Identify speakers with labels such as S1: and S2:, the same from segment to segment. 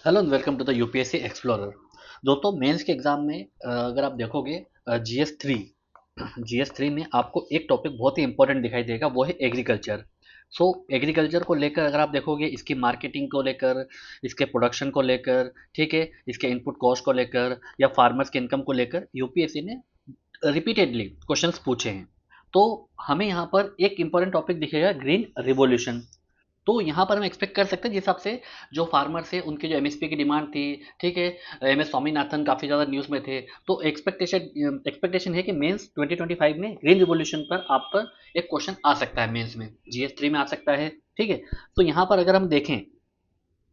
S1: Hello and welcome to the UPSC explorer. दोस्तों mains के exam में अगर आप देखोगे जीएस थ्री में आपको एक टॉपिक बहुत ही इंपॉर्टेंट दिखाई देगा, वो है एग्रीकल्चर। सो एग्रीकल्चर को लेकर अगर आप देखोगे, इसकी मार्केटिंग को लेकर, इसके प्रोडक्शन को लेकर, ठीक है, इसके इनपुट कॉस्ट को लेकर या फार्मर्स के इनकम को लेकर यूपीएससी ने रिपीटेडली क्वेश्चंस पूछे हैं। तो हमें यहाँ पर एक इंपॉर्टेंट टॉपिक दिखेगा, ग्रीन रिवॉल्यूशन। तो यहाँ पर हम एक्सपेक्ट कर सकते हैं जिस हिसाब से जो फार्मर्स है उनकी जो एमएसपी की डिमांड थी, ठीक है, एम एस स्वामीनाथन काफ़ी ज़्यादा न्यूज़ में थे। तो एक्सपेक्टेशन है कि मेंस 2025 में ग्रीन रिवॉल्यूशन पर आप पर एक क्वेश्चन आ सकता है, मेंस में जीएस 3 में आ सकता है। ठीक है, तो यहाँ पर अगर हम देखें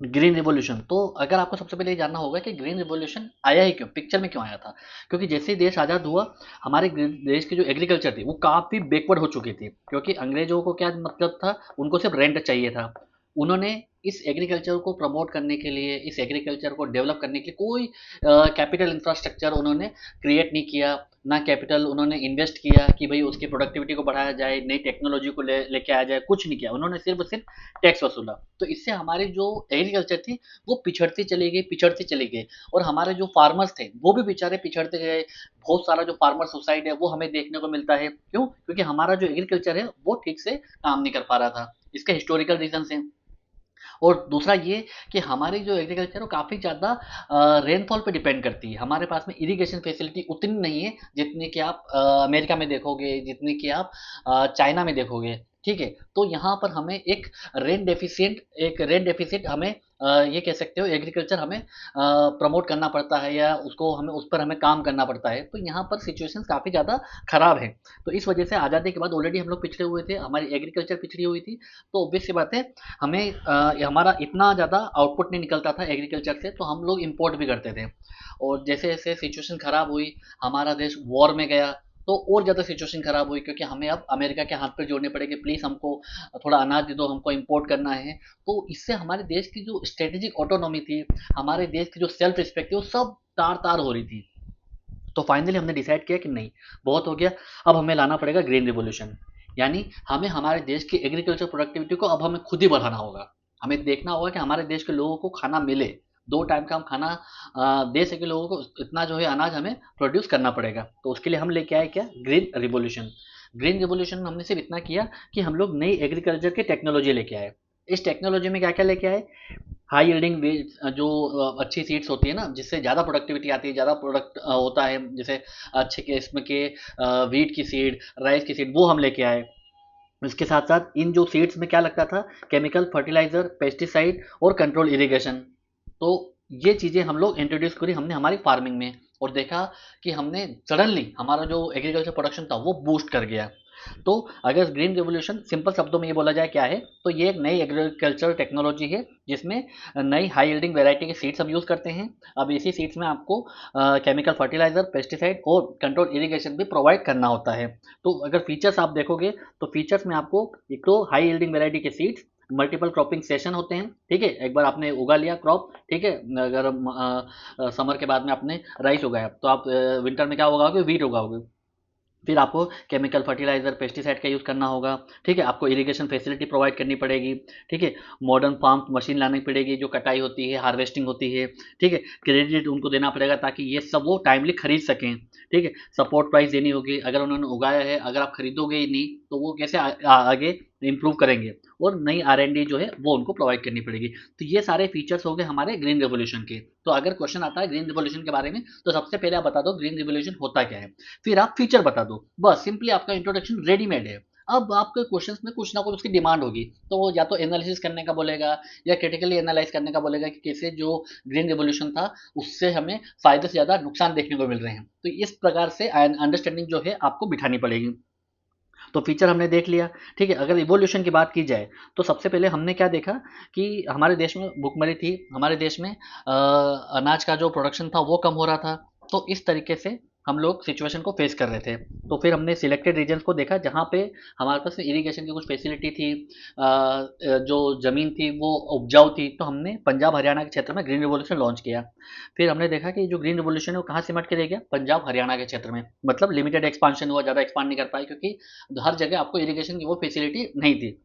S1: ग्रीन रिवॉल्यूशन, तो अगर आपको सबसे पहले ये जानना होगा कि ग्रीन रिवॉल्यूशन आया ही क्यों, पिक्चर में क्यों आया था। क्योंकि जैसे ही देश आज़ाद हुआ, हमारे देश की जो एग्रीकल्चर थी वो काफ़ी बैकवर्ड हो चुकी थी। क्योंकि अंग्रेजों को क्या मतलब था, उनको सिर्फ रेंट चाहिए था। उन्होंने इस एग्रीकल्चर को प्रमोट करने के लिए, इस एग्रीकल्चर को डेवलप करने के लिए कोई कैपिटल इंफ्रास्ट्रक्चर उन्होंने क्रिएट नहीं किया। ना कैपिटल उन्होंने इन्वेस्ट किया कि भाई उसकी प्रोडक्टिविटी को बढ़ाया जाए, नई टेक्नोलॉजी को लेके आया जाए, कुछ नहीं किया उन्होंने, सिर्फ सिर्फ टैक्स वसूला। तो इससे हमारी जो एग्रीकल्चर थी वो पिछड़ती चली गई, पिछड़ती चली गई। और हमारे जो फार्मर्स थे वो भी बेचारे पिछड़ते गए। बहुत सारा जो फार्मर सुसाइड है वो हमें देखने को मिलता है। क्यों? क्योंकि हमारा जो एग्रीकल्चर है वो ठीक से काम नहीं कर पा रहा था। इसके हिस्टोरिकल रीजन हैं। और दूसरा ये कि हमारी जो एग्रीकल्चर है वो काफ़ी ज़्यादा रेनफॉल पे डिपेंड करती है। हमारे पास में इरिगेशन फैसिलिटी उतनी नहीं है जितनी कि आप अमेरिका में देखोगे, जितनी कि आप चाइना में देखोगे। ठीक है, तो यहाँ पर हमें एक रेन डेफिसिट हमें ये कह सकते हो, एग्रीकल्चर हमें प्रमोट करना पड़ता है, या उसको हमें उस पर हमें काम करना पड़ता है। तो यहाँ पर सिचुएशन काफ़ी ज़्यादा खराब है। तो इस वजह से आज़ादी के बाद ऑलरेडी हम लोग पिछड़े हुए थे, हमारी एग्रीकल्चर पिछड़ी हुई थी। तो ऑब्वियस सी बात है, हमें हमारा इतना ज़्यादा आउटपुट नहीं निकलता था एग्रीकल्चर से, तो हम लोग इंपोर्ट भी करते थे। और जैसे जैसे सिचुएशन ख़राब हुई, हमारा देश वॉर में गया, तो और ज़्यादा सिचुएशन ख़राब हुई, क्योंकि हमें अब अमेरिका के हाथ पे जोड़ने पड़ेंगे, प्लीज़ हमको थोड़ा अनाज दे दो, हमको इंपोर्ट करना है। तो इससे हमारे देश की जो स्ट्रेटेजिक ऑटोनॉमी थी, हमारे देश की जो सेल्फ रिस्पेक्ट थी, वो सब तार तार हो रही थी। तो फाइनली हमने डिसाइड किया कि नहीं, बहुत हो गया, अब हमें लाना पड़ेगा ग्रीन रिवॉल्यूशन। यानी हमें हमारे देश की एग्रीकल्चर प्रोडक्टिविटी को अब हमें खुद ही बढ़ाना होगा। हमें देखना होगा कि हमारे देश के लोगों को खाना मिले, दो टाइम का हम खाना दे सके लोगों को, इतना जो है अनाज हमें प्रोड्यूस करना पड़ेगा। तो उसके लिए हम लेके आए क्या, ग्रीन रिवॉल्यूशन। ग्रीन रिवॉल्यूशन में हमने सिर्फ इतना किया कि हम लोग नई एग्रीकल्चर की टेक्नोलॉजी लेके आए। इस टेक्नोलॉजी में क्या क्या लेके आए, हाई यील्डिंग जो अच्छी सीड्स होती है ना, जिससे ज़्यादा प्रोडक्टिविटी आती है, ज़्यादा प्रोडक्ट होता है, जैसे अच्छे किस्म के वीट की सीड, राइस की सीड, वो हम लेके आए। इसके साथ साथ इन जो सीड्स में क्या लगता था, केमिकल फर्टिलाइजर, पेस्टिसाइड और कंट्रोल इरिगेशन। तो ये चीज़ें हम लोग इंट्रोड्यूस करी हमने हमारी फार्मिंग में, और देखा कि हमने सडनली हमारा जो एग्रीकल्चर प्रोडक्शन था वो बूस्ट कर गया। तो अगर ग्रीन रेवोल्यूशन सिंपल शब्दों में ये बोला जाए क्या है, तो ये एक नई एग्रीकल्चर टेक्नोलॉजी है जिसमें नई हाई यील्डिंग वैरायटी के सीड्स हम यूज़ करते हैं। अब इसी सीड्स में आपको केमिकल फर्टिलाइजर, पेस्टिसाइड और कंट्रोल इरिगेशन भी प्रोवाइड करना होता है। तो अगर फीचर्स आप देखोगे, तो फीचर्स में आपको एक तो हाई यील्डिंग वैरायटी के सीड्स, मल्टीपल क्रॉपिंग सेशन होते हैं। ठीक है, एक बार आपने उगा लिया क्रॉप, ठीक है, अगर समर के बाद में आपने राइस उगाया, तो आप विंटर में क्या उगाओगे, वीट उगाओगे। फिर आपको केमिकल फर्टिलाइजर, पेस्टिसाइड का यूज़ करना होगा। ठीक है, आपको इरिगेशन फैसिलिटी प्रोवाइड करनी पड़ेगी। ठीक है, मॉडर्न फार्म मशीन लानी पड़ेगी, जो कटाई होती है, हार्वेस्टिंग होती है। ठीक है, क्रेडिट उनको देना पड़ेगा ताकि ये सब वो टाइमली खरीद सकें। ठीक है, सपोर्ट प्राइस देनी होगी, अगर उन्होंने उगाया है, अगर आप खरीदोगे ही नहीं तो वो कैसे आगे इम्प्रूव करेंगे। और नई R&D जो है वो उनको प्रोवाइड करनी पड़ेगी। तो ये सारे फीचर्स हो गए हमारे ग्रीन रेवोल्यूशन के। तो अगर क्वेश्चन आता है ग्रीन रेवोल्यूशन के बारे में, तो सबसे पहले आप बता दो ग्रीन रेवोल्यूशन होता क्या है, फिर आप फीचर बता दो। बस सिंपली आपका इंट्रोडक्शन रेडीमेड है। अब आपके क्वेश्चंस में कुछ ना कुछ उसकी डिमांड होगी, तो वो या तो एनालिसिस करने का बोलेगा, या क्रिटिकली एनालाइज करने का बोलेगा कि कैसे जो ग्रीन रिवोल्यूशन था उससे हमें फायदे से ज़्यादा नुकसान देखने को मिल रहे हैं। तो इस प्रकार से अंडरस्टैंडिंग जो है आपको बिठानी पड़ेगी। तो फीचर हमने देख लिया। ठीक है, अगर इवोल्यूशन की बात की जाए, तो सबसे पहले हमने क्या देखा कि हमारे देश में भुखमरी थी, हमारे देश में अनाज का जो प्रोडक्शन था वो कम हो रहा था। तो इस तरीके से हम लोग सिचुएशन को फेस कर रहे थे। तो फिर हमने सिलेक्टेड रीजन्स को देखा जहाँ पे हमारे पास इरिगेशन की कुछ फैसिलिटी थी, जो ज़मीन थी वो उपजाऊ थी, तो हमने पंजाब हरियाणा के क्षेत्र में ग्रीन रिवॉल्यूशन लॉन्च किया। फिर हमने देखा कि जो ग्रीन रिवॉल्यूशन है वो कहाँ सिमट के रह गया, पंजाब हरियाणा के क्षेत्र में। मतलब लिमिटेड एक्सपांशन हुआ, ज़्यादा एक्सपांड नहीं कर पाए, क्योंकि हर जगह आपको इरिगेशन की वो फैसिलिटी नहीं थी।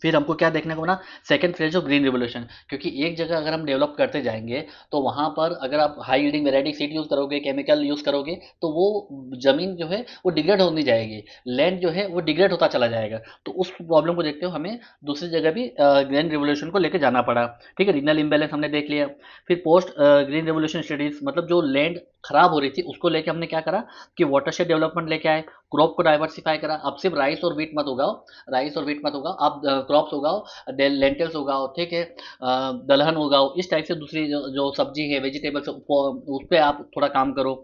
S1: फिर हमको क्या देखने को मिला, second phase of green revolution, क्योंकि एक जगह अगर हम डेवलप करते जाएंगे तो वहां पर अगर आप high yielding variety seed use करोगे, केमिकल यूज करोगे, तो वो जमीन जो है वो डिग्रेड होती जाएगी, लैंड जो है वो डिग्रेड होता चला जाएगा। तो उस प्रॉब्लम को देखते हुए हमें दूसरी जगह भी ग्रीन रिवोल्यूशन को लेकर जाना पड़ा। ठीक है, रीजनल इम्बेलेंस हमने देख लिया। फिर पोस्ट ग्रीन रिवोल्यूशन स्टडीज, मतलब जो लैंड खराब हो रही थी उसको लेके हमने क्या करा कि वाटरशेड डेवलपमेंट लेके आए, क्रॉप को डाइवर्सिफाई करा। अब सिर्फ राइस और वीट मत उगाओ, राइस और वीट मत उगाओ, आप क्रॉप्स उगाओ, लेंटिल्स उगाओ, ठीक है, दलहन उगाओ, इस टाइप से दूसरी जो सब्जी है, वेजिटेबल्स, उस पर आप थोड़ा काम करो।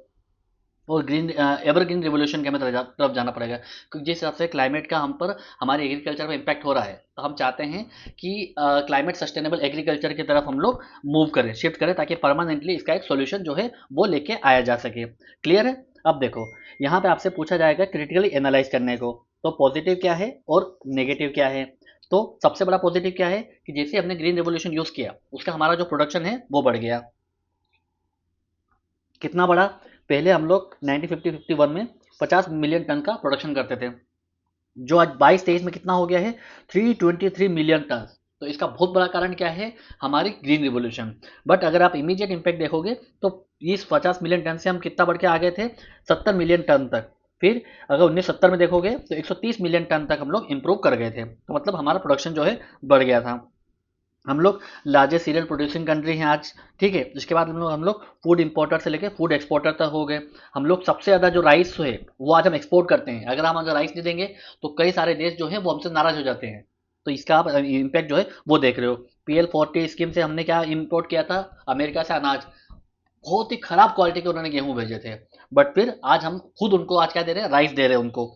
S1: और ग्रीन एवरग्रीन रिवोल्यूशन के हमें तरफ जाना पड़ेगा, क्योंकि जिस हिसाब से क्लाइमेट का हम पर हमारे एग्रीकल्चर पर इम्पैक्ट हो रहा है, तो हम चाहते हैं कि क्लाइमेट सस्टेनेबल एग्रीकल्चर की तरफ हम लोग मूव करें, शिफ्ट करें, ताकि परमानेंटली इसका एक सोल्यूशन जो है वो लेके आया जा सके। क्लियर है? अब देखो, यहाँ पे आपसे पूछा जाएगा क्रिटिकली एनालाइज करने को, तो पॉजिटिव क्या है और नेगेटिव क्या है। तो सबसे बड़ा पॉजिटिव क्या है कि जैसे हमने ग्रीन रेवोल्यूशन यूज किया, उसका हमारा जो प्रोडक्शन है वो बढ़ गया। कितना बढ़ा? पहले हम लोग 1950-51 में 50 मिलियन टन का प्रोडक्शन करते थे, जो आज 22-23 में कितना हो गया है, 323 मिलियन टन। तो इसका बहुत बड़ा कारण क्या है, हमारी ग्रीन रिवोल्यूशन। बट अगर आप इमीडिएट इम्पैक्ट देखोगे तो इस 50 मिलियन टन से हम कितना बढ़ के आ गए थे, 70 मिलियन टन तक। फिर अगर 1970 में देखोगे तो 130 मिलियन टन तक हम लोग इंप्रूव कर गए थे, तो मतलब हमारा प्रोडक्शन जो है बढ़ गया था। हम लोग लार्जेस्ट सीरियल प्रोड्यूसिंग कंट्री हैं आज। ठीक है, इसके बाद हम लोग फूड इंपोर्टर से लेकर फूड एक्सपोर्टर तक हो गए। हम लोग सबसे ज़्यादा जो राइस है वो आज हम एक्सपोर्ट करते हैं। अगर राइस नहीं देंगे तो कई सारे देश जो हैं वो हमसे नाराज हो जाते हैं। तो इसका आप इम्पैक्ट जो है वो देख रहे हो। PL40 स्कीम से हमने क्या इम्पोर्ट किया था, अमेरिका से अनाज, बहुत ही खराब क्वालिटी के उन्होंने गेहूं भेजे थे। बट फिर आज हम खुद उनको आज क्या दे रहे हैं, राइस दे रहे हैं उनको।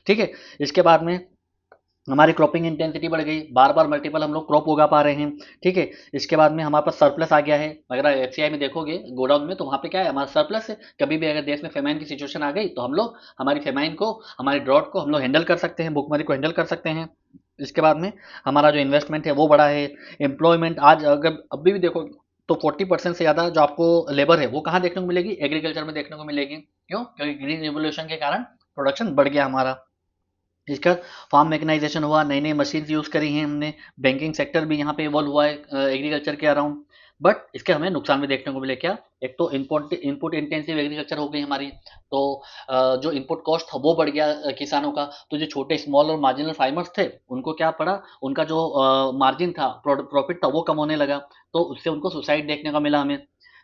S1: ठीक है, इसके बाद में हमारी क्रॉपिंग इंटेंसिटी बढ़ गई, बार बार मल्टीपल हम लोग क्रॉप उगा पा रहे हैं। ठीक है, इसके बाद में हमारे पास सरप्लस आ गया है। अगर FCI में देखोगे गोडाउन में, तो वहाँ पे क्या है, हमारा सरप्लस है। कभी भी अगर देश में फेमाइन की सिचुएशन आ गई तो हम लोग हमारी फेमाइन को, हमारी ड्रॉट को हम लोग हैंडल कर सकते हैं, भुखमरी को हैंडल कर सकते हैं। इसके बाद में हमारा जो इन्वेस्टमेंट है वो बढ़ा है। एम्प्लॉयमेंट आज अगर अभी भी देखो तो 40% से ज़्यादा जो आपको लेबर है वो कहाँ देखने को मिलेगी, एग्रीकल्चर में देखने को मिलेगी। क्यों? क्योंकि ग्रीन रिवोल्यूशन के कारण प्रोडक्शन बढ़ गया हमारा। इसका फार्म मैकेनाइजेशन हुआ, नई नई मशीन यूज़ करी हैं हमने। बैंकिंग सेक्टर भी यहाँ पे इवॉल्व हुआ है एग्रीकल्चर के अराउंड। बट इसके हमें नुकसान भी देखने को मिले। क्या? एक तो इनपुट इनपुट इंटेंसिव एग्रीकल्चर हो गई हमारी, तो जो इनपुट कॉस्ट था वो बढ़ गया किसानों का। तो जो छोटे स्मॉल और मार्जिनल फार्मर्स थे उनको क्या पड़ा, उनका जो मार्जिन था, प्रॉफिट था, वो कम होने लगा। तो उससे उनको सुसाइड देखने को मिला हमें।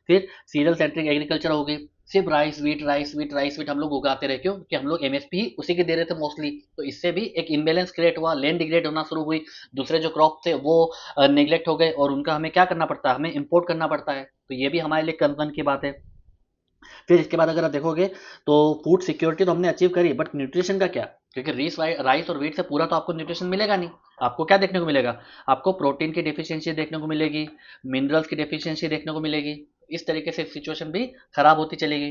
S1: फिर सीरियल सेंट्रिक एग्रीकल्चर हो गई, सिर्फ rice wheat rice wheat rice wheat हम लोग उगाते रहे। क्यों? कि हम लोग MSP ही उसी के दे रहे थे मोस्टली। तो इससे भी एक इम्बेलेंस क्रिएट हुआ, लैंड डिग्रेड होना शुरू हुई। दूसरे जो क्रॉप थे वो नेग्लेक्ट हो गए और उनका हमें क्या करना पड़ता है, हमें इंपोर्ट करना पड़ता है। तो ये भी हमारे लिए कंसर्न की बात है। फिर इसके बाद अगर आप देखोगे तो फूड सिक्योरिटी तो हमने अचीव करी, बट न्यूट्रिशन का क्या? क्योंकि राइस और वीट से पूरा तो आपको न्यूट्रिशन मिलेगा नहीं। आपको क्या देखने को मिलेगा, आपको प्रोटीन की डेफिशिएंसी देखने को मिलेगी, मिनरल्स की डेफिशिएंसी देखने को मिलेगी। इस तरीके से सिचुएशन भी खराब होती चलेगी।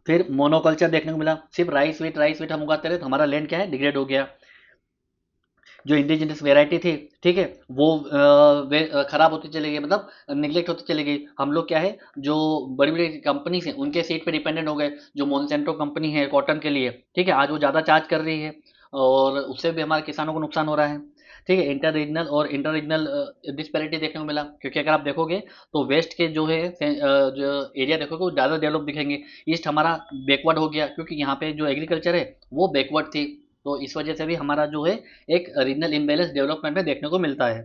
S1: फिर मोनोकल्चर देखने को मिला, सिर्फ राइस वीट हम उगाते रहे तो हमारा लैंड क्या है, डिग्रेड हो गया। जो इंडिजिनस वेराइटी थी, ठीक है, वो खराब होती चली गई, मतलब निगलेक्ट होती चली गई। हम लोग क्या है, जो बड़ी बड़ी कंपनीज हैं उनके सीड पे डिपेंडेंट हो गए। जो मोनसेंटो कंपनी है कॉटन के लिए, ठीक है, आज वो ज़्यादा चार्ज कर रही है और उससे भी हमारे किसानों को नुकसान हो रहा है। ठीक है, इंटर रीजनल डिस्पैरिटी देखने को मिला, क्योंकि अगर आप देखोगे तो वेस्ट के जो है जो एरिया देखोगे वो ज़्यादा डेवलप दिखेंगे। ईस्ट हमारा बैकवर्ड हो गया, क्योंकि यहाँ पे जो एग्रीकल्चर है वो बैकवर्ड थी। तो इस वजह से भी हमारा जो है एक रीजनल इम्बेलेंस डेवलपमेंट में देखने को मिलता है।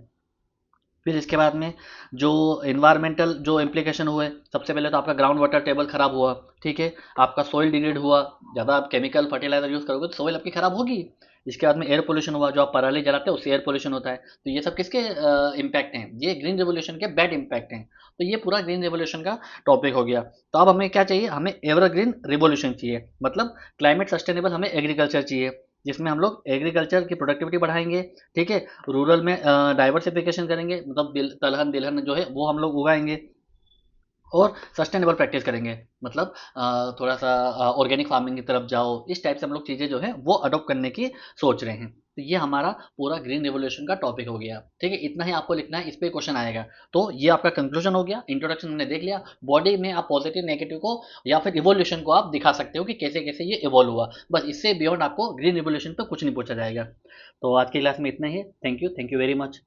S1: फिर इसके बाद में जो इन्वायरमेंटल जो इम्प्लीकेशन हुए, सबसे पहले तो आपका ग्राउंड वाटर टेबल खराब हुआ। ठीक है, आपका सॉइल डिग्रेड हुआ, ज़्यादा आप केमिकल फर्टिलाइजर यूज़ करोगे तो सॉइल आपकी खराब होगी। इसके बाद में एयर पोल्यूशन हुआ, जो आप पराली जलाते हैं उससे एयर पोल्यूशन होता है। तो ये सब किसके इम्पैक्ट हैं, ये ग्रीन रेवोल्यूशन के बैड इम्पैक्ट हैं। तो ये पूरा ग्रीन रेवोल्यूशन का टॉपिक हो गया। तो अब हमें क्या चाहिए, हमें एवरग्रीन रिवोल्यूशन चाहिए, मतलब क्लाइमेट सस्टेनेबल हमें एग्रीकल्चर चाहिए, जिसमें हम लोग एग्रीकल्चर की प्रोडक्टिविटी बढ़ाएंगे। ठीक है, रूरल में डाइवर्सिफिकेशन करेंगे, मतलब दलहन तिलहन जो है वो हम लोग उगाएंगे और सस्टेनेबल प्रैक्टिस करेंगे। मतलब थोड़ा सा ऑर्गेनिक फार्मिंग की तरफ जाओ, इस टाइप से हम लोग चीज़ें जो है वो अडॉप्ट करने की सोच रहे हैं। तो ये हमारा पूरा ग्रीन रिवॉल्यूशन का टॉपिक हो गया। ठीक है, इतना ही आपको लिखना है, इस पे क्वेश्चन आएगा। तो ये आपका कंक्लूजन हो गया, इंट्रोडक्शन हमने देख लिया। बॉडी में आप पॉजिटिव नेगेटिव को या फिर इवोल्यूशन को आप दिखा सकते हो कि कैसे कैसे ये इवॉल्व हुआ। बस इससे बियॉन्ड आपको ग्रीन रिवॉल्यूशन पे कुछ नहीं पूछा जाएगा। तो आज की क्लास में इतना ही है। Thank you very much.